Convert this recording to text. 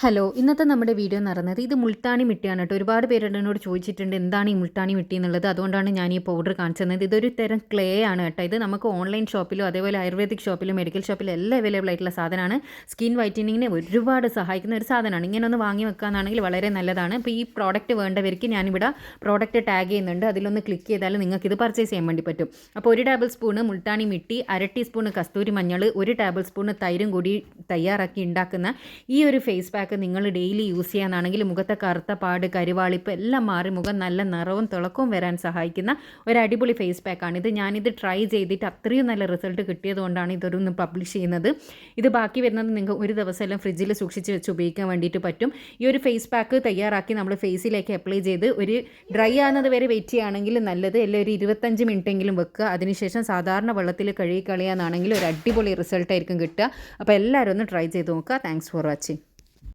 Hello, ഇന്നത്തെ നമ്മുടെ video എന്ന് പറയുന്നത് ഇത് മുൾട്ടാണി മിട്ടിയാണ് കേട്ടോ. ഒരുപാട് പേര് എന്നോട് ചോദിച്ചിട്ടുണ്ട് എന്താണ് ഈ മുൾട്ടാണി മിട്ടി എന്നുള്ളത്. അതുകൊണ്ടാണ് ഞാൻ ഈ പൗഡർ കാണിച്ചു തന്നത്. ഇതൊരു തരം ക്ലേ ആണ് കേട്ടോ. ഇത് നമുക്ക് ഓൺലൈൻ ഷോപ്പിലും അതേപോലെ ആയുർവേദിക് ഷോപ്പിലും മെഡിക്കൽ ഷോപ്പിലും എല്ലാം അവൈലബിൾ ആയിട്ടുള്ള സാധനമാണ്. സ്കിൻ വൈറ്റനിങ്ങിനെ ഒരുപാട് സഹായിക്കുന്ന ഒരു സാധനമാണ്. ഇങ്ങനെ ഒന്ന് വാങ്ങി വെക്കാനാണെങ്കിൽ വളരെ നല്ലതാണ്. അപ്പോൾ ഈ പ്രോഡക്റ്റ് വേണ്ടവർക്ക് ഞാനിവിടെ പ്രോഡക്റ്റ് ടാഗ് ചെയ്യുന്നുണ്ട്. അതിലൊന്ന് ക്ലിക്ക് ചെയ്താൽ നിങ്ങൾക്ക് ഇത് പർച്ചേസ് ചെയ്യാൻ വേണ്ടി പറ്റും. അപ്പോൾ 1 table spoon Multani mitti, 1/2 teaspoon കസ്തൂരി മഞ്ഞൾ, 1 ടേബിൾ സ്പൂണ് തൈരും കൂടി തയ്യാറാക്കി ഉണ്ടാക്കുന്ന ഈ ഒരു ഫേസ് പാക്ക് നിങ്ങൾ ഡെയിലി യൂസ് ചെയ്യാനാണെങ്കിൽ മുഖത്തെ കറുത്ത പാട്, കരുവാളിപ്പ് എല്ലാം മാറി മുഖം നല്ല നിറവും തിളക്കവും വരാൻ സഹായിക്കുന്ന ഒരു അടിപൊളി ഫേസ് പാക്കാണിത്. ഞാനിത് ട്രൈ ചെയ്തിട്ട് അത്രയും നല്ല റിസൾട്ട് കിട്ടിയതുകൊണ്ടാണ് ഇതൊന്ന് പബ്ലിഷ് ചെയ്യുന്നത്. ഇത് ബാക്കി വരുന്നത് നിങ്ങൾക്ക് ഒരു ദിവസം എല്ലാം ഫ്രിഡ്ജിൽ സൂക്ഷിച്ച് വെച്ച് ഉപയോഗിക്കാൻ വേണ്ടിയിട്ട് പറ്റും. ഈ ഒരു ഫേസ് പാക്ക് തയ്യാറാക്കി നമ്മൾ ഫേസിലേക്ക് അപ്ലൈ ചെയ്ത് ഒരു ഡ്രൈ ആകുന്നത് വരെ വെയിറ്റ് ചെയ്യുകയാണെങ്കിൽ നല്ലത്. അല്ലെങ്കിൽ ഒരു 25 മിനിറ്റെങ്കിലും വെക്കുക. അതിനുശേഷം സാധാരണ വെള്ളത്തിൽ കഴുകി കളയാനാണെങ്കിൽ ഒരു അടിപൊളി റിസൾട്ടായിരിക്കും കിട്ടുക. അപ്പോൾ എല്ലാവരും ഒന്ന് ട്രൈ ചെയ്ത് നോക്കുക. Thanks for watching.